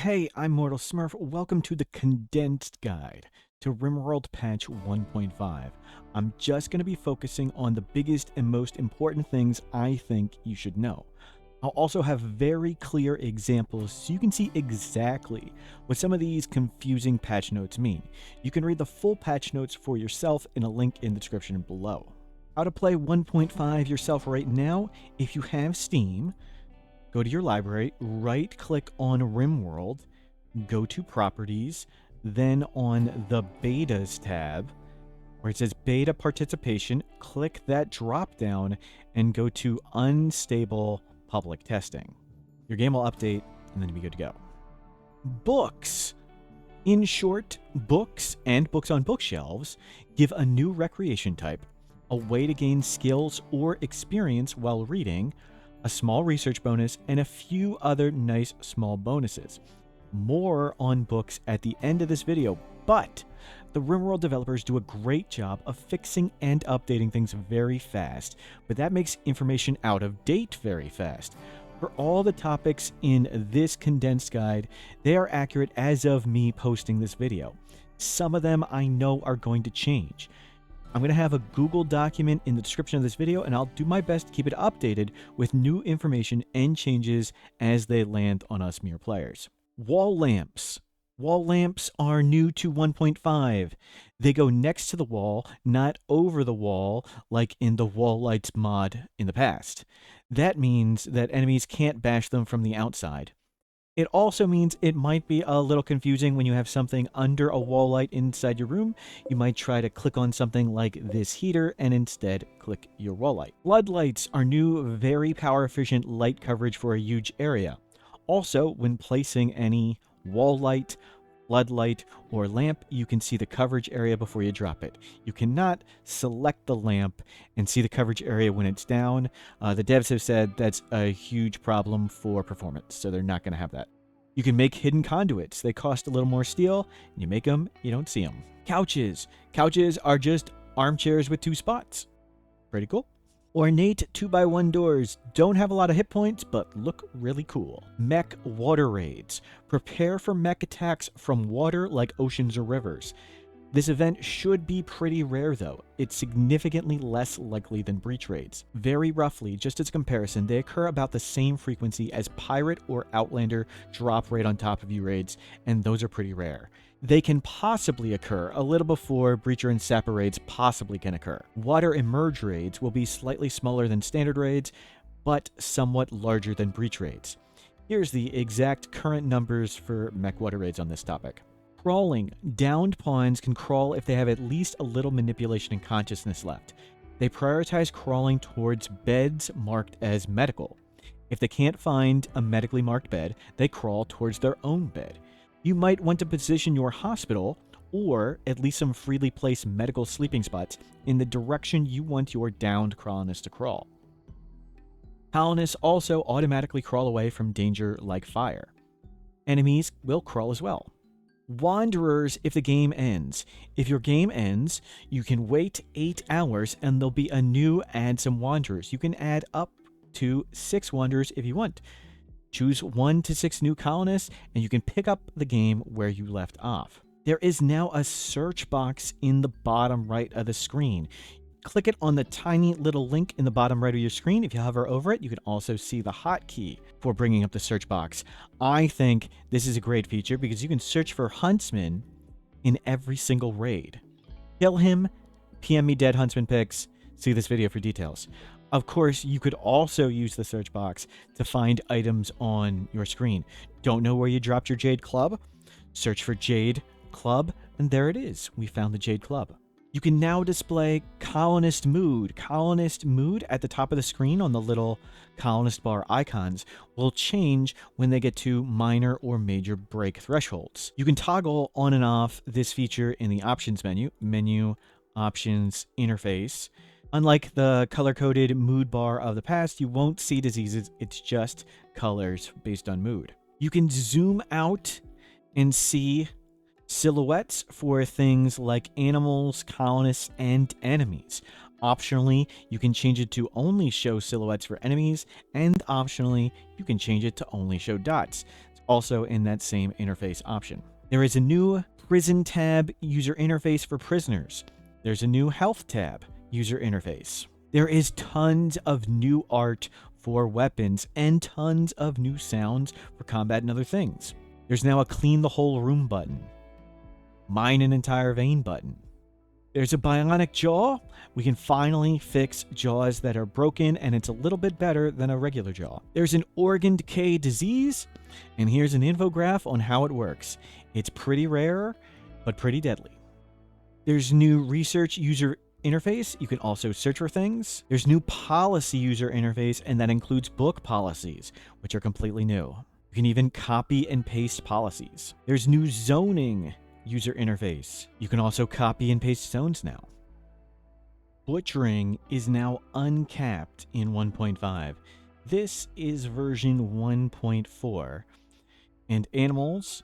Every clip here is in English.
Hey, I'm Mortal Smurf. Welcome to the condensed guide to Rimworld patch 1.5. I'm just going to be focusing on the biggest and most important things I think you should know. I'll also have very clear examples so you can see exactly what some of these confusing patch notes mean. You can read the full patch notes for yourself in a link in the description below. How to play 1.5 yourself right now? If you have Steam, go to your library, right-click on Rimworld, go to Properties, then on the Betas tab, where it says Beta Participation, click that drop-down and go to Unstable Public Testing. Your game will update, and then you'll be good to go. Books. In short, books and books on bookshelves give a new recreation type, a way to gain skills or experience while reading, a small research bonus, and a few other nice small bonuses. More on books at the end of this video, but the Rimworld developers do a great job of fixing and updating things very fast, but that makes information out of date very fast. For all the topics in this condensed guide, they are accurate as of me posting this video. Some of them I know are going to change. I'm going to have a Google document in the description of this video, and I'll do my best to keep it updated with new information and changes as they land on us mere players. Wall lamps. Wall lamps are new to 1.5. They go next to the wall, not over the wall, like in the wall lights mod in the past. That means that enemies can't bash them from the outside. It also means it might be a little confusing when you have something under a wall light inside your room. You might try to click on something like this heater and instead click your wall light. Floodlights are new, very power efficient light coverage for a huge area. Also, when placing any wall light, floodlight, or lamp, you can see the coverage area before you drop it. You cannot select the lamp and see the coverage area when it's down. The devs have said that's a huge problem for performance, so they're not going to have that. You can make hidden conduits. They cost a little more steel. You make them, you don't see them. Couches. Couches are just armchairs with two spots. Pretty cool. Ornate 2x1 doors don't have a lot of hit points, but look really cool. Mech water raids. Prepare for mech attacks from water like oceans or rivers. This event should be pretty rare though. It's significantly less likely than breach raids. Very roughly, just as a comparison, they occur about the same frequency as pirate or outlander drop raid on top of you raids, and those are pretty rare. They can possibly occur a little before breacher and sapper raids possibly can occur. Water emerge raids will be slightly smaller than standard raids, but somewhat larger than breach raids. Here's the exact current numbers for mech water raids on this topic. Crawling. Downed pawns can crawl if they have at least a little manipulation and consciousness left. They prioritize crawling towards beds marked as medical. If they can't find a medically marked bed, they crawl towards their own bed. You might want to position your hospital, or at least some freely placed medical sleeping spots, in the direction you want your downed colonists to crawl. Colonists also automatically crawl away from danger like fire. Enemies will crawl as well. Wanderers if the game ends. If your game ends, you can wait 8 hours and there'll be a new add some wanderers. You can add up to 6 wanderers if you want. Choose 1 to 6 new colonists, and you can pick up the game where you left off. There is now a search box in the bottom right of the screen. Click it on the tiny little link in the bottom right of your screen. If you hover over it, you can also see the hotkey for bringing up the search box. I think this is a great feature because you can search for Huntsman in every single raid. Kill him, PM me dead Huntsman pics, see this video for details. Of course, you could also use the search box to find items on your screen. Don't know where you dropped your Jade Club? Search for Jade Club, and there it is. We found the Jade Club. You can now display Colonist Mood. Colonist Mood at the top of the screen on the little Colonist bar icons will change when they get to minor or major break thresholds. You can toggle on and off this feature in the Options menu, Options, Interface. Unlike the color-coded mood bar of the past, you won't see diseases, it's just colors based on mood. You can zoom out and see silhouettes for things like animals, colonists, and enemies. Optionally, you can change it to only show silhouettes for enemies, and optionally, you can change it to only show dots. It's also in that same interface option. There is a new Prison tab user interface for prisoners. There's a new Health tab user interface. There is tons of new art for weapons and tons of new sounds for combat and other things. There's now a Clean the Whole Room button, Mine an Entire Vein button. There's a bionic jaw. We can finally fix jaws that are broken, and it's a little bit better than a regular jaw. There's an organ decay disease, and here's an infograph on how it works. It's pretty rare, but pretty deadly. There's new research user interface. You can also search for things. There's new policy user interface, and that includes book policies, which are completely new. You can even copy and paste policies. There's new zoning user interface. You can also copy and paste zones now. Butchering is now uncapped in 1.5. This is version 1.4, and animals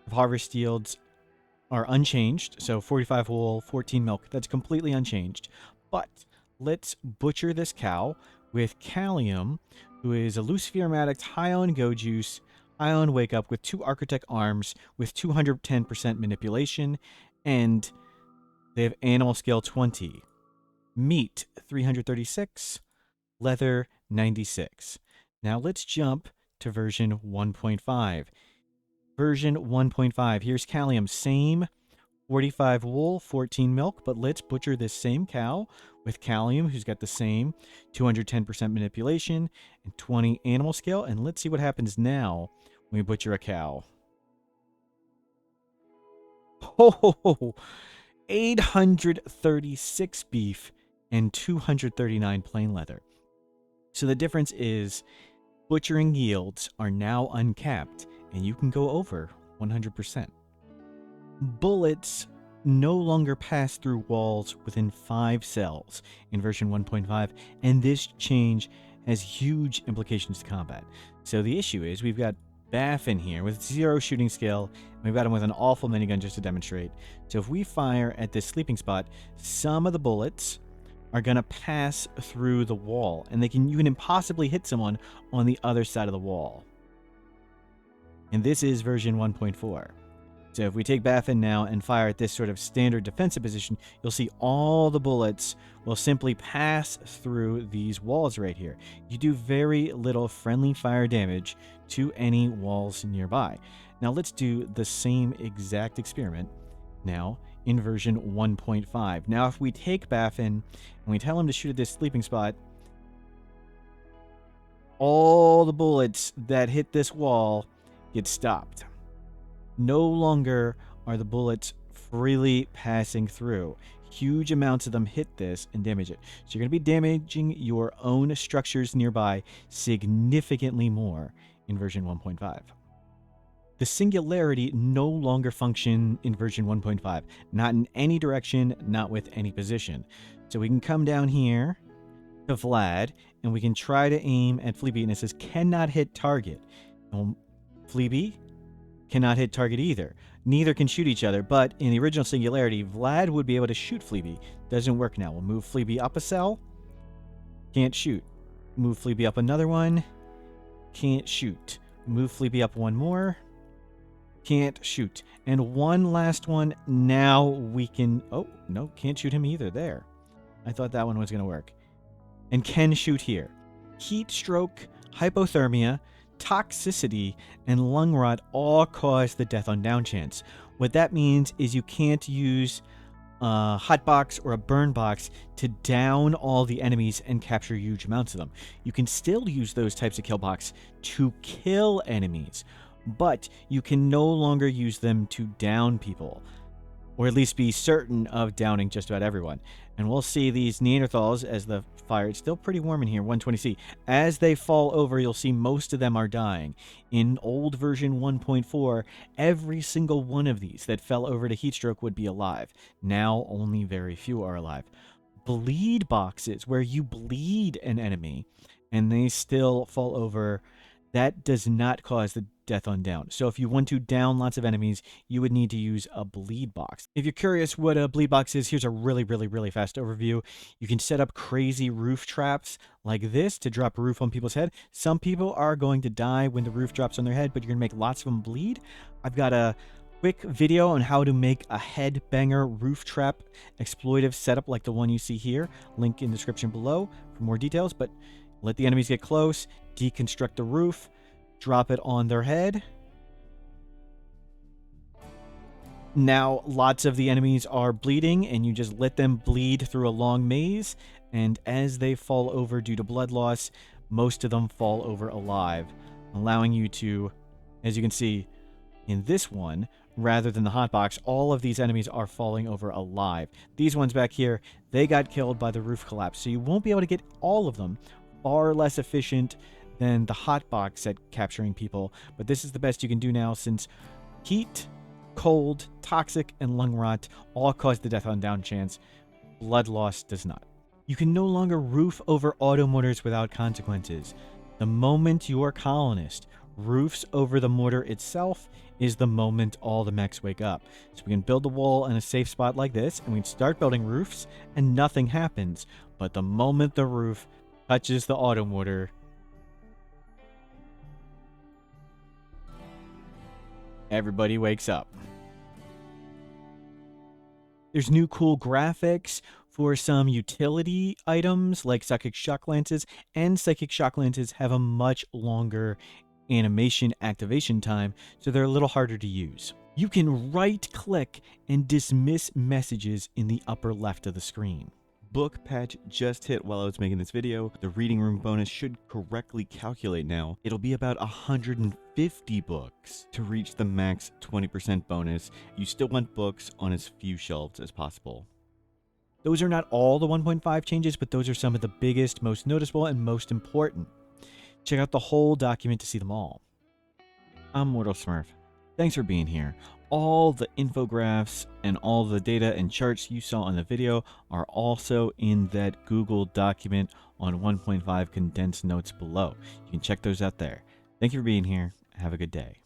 of harvest yields are unchanged, so 45 wool, 14 milk, that's completely unchanged. But let's butcher this cow with Callium, who is a Lucifer addict, high on go juice, high on wake up, with 2 architect arms, with 210% manipulation, and they have animal skill 20. Meat 336, leather 96. Now let's jump to version 1.5. Version 1.5. Here's Callium. Same 45 wool, 14 milk, but let's butcher this same cow with Callium, who's got the same 210% manipulation and 20 animal skill. And let's see what happens now when we butcher a cow. Oh, 836 beef and 239 plain leather. So the difference is butchering yields are now uncapped, and you can go over 100%. Bullets no longer pass through walls within 5 cells in version 1.5, and this change has huge implications to combat. So the issue is we've got Baffin here with 0 shooting skill, and we've got him with an awful minigun just to demonstrate. So if we fire at this sleeping spot, some of the bullets are going to pass through the wall, and you can impossibly hit someone on the other side of the wall. And this is version 1.4. So if we take Baffin now and fire at this sort of standard defensive position, you'll see all the bullets will simply pass through these walls right here. You do very little friendly fire damage to any walls nearby. Now let's do the same exact experiment now in version 1.5. Now if we take Baffin and we tell him to shoot at this sleeping spot, all the bullets that hit this wall get stopped. No longer are the bullets freely passing through. Huge amounts of them hit this and damage it. So you're going to be damaging your own structures nearby significantly more in version 1.5. The Singularity no longer function in version 1.5. Not in any direction, not with any position. So we can come down here to Vlad, and we can try to aim at Fleabee, and it says cannot hit target. Well, Fleabee cannot hit target either. Neither can shoot each other, but in the original Singularity, Vlad would be able to shoot Fleabee. Doesn't work now. We'll move Fleabee up a cell. Can't shoot. Move Fleabee up another one. Can't shoot. Move Fleabee up one more. Can't shoot. And one last one. Now we can... Oh, no, can't shoot him either. There. I thought that one was going to work. And can shoot here. Heat stroke, hypothermia, toxicity, and lung rot all cause the death on down chance. What that means is you can't use a hotbox or a burn box to down all the enemies and capture huge amounts of them. You can still use those types of kill box to kill enemies, but you can no longer use them to down people, or at least be certain of downing just about everyone. And we'll see these Neanderthals as the fire, it's still pretty warm in here, 120C. As they fall over, you'll see most of them are dying. In old version 1.4, every single one of these that fell over to heatstroke would be alive. Now, only very few are alive. Bleed boxes, where you bleed an enemy and they still fall over, that does not cause the death on down. So if you want to down lots of enemies, you would need to use a bleed box. If you're curious what a bleed box is, here's a really fast overview. You can set up crazy roof traps like this to drop a roof on people's head. Some people are going to die when the roof drops on their head, but you're gonna make lots of them bleed. I've got a quick video on how to make a headbanger roof trap exploitive setup like the one you see here. Link in the description below for more details, but let the enemies get close, deconstruct the roof, drop it on their head. Now lots of the enemies are bleeding, and you just let them bleed through a long maze, and as they fall over due to blood loss, most of them fall over alive, allowing you to, as you can see in this one, rather than the hotbox, all of these enemies are falling over alive. These ones back here, they got killed by the roof collapse, so you won't be able to get all of them. Far less efficient than the hotbox at capturing people, but this is the best you can do now, since heat, cold, toxic, and lung rot all cause the death on down chance. Blood loss does not. You can no longer roof over auto mortars without consequences. The moment your colonist roofs over the mortar itself is the moment all the mechs wake up. So we can build a wall in a safe spot like this, and we can start building roofs, and nothing happens. But the moment the roof touches the auto mortar, everybody wakes up. There's new cool graphics for some utility items like Psychic Shock Lances, and Psychic Shock Lances have a much longer animation activation time, so they're a little harder to use. You can right-click and dismiss messages in the upper left of the screen. Book patch just hit while I was making this video. The reading room bonus should correctly calculate now. It'll be about 150 books to reach the max 20% bonus. You still want books on as few shelves as possible. Those are not all the 1.5 changes, but those are some of the biggest, most noticeable, and most important. Check out the whole document to see them all. I'm Mortal Smurf. Thanks for being here. All the infographs and all the data and charts you saw in the video are also in that Google document on 1.5 condensed notes below. You can check those out there. Thank you for being here. Have a good day.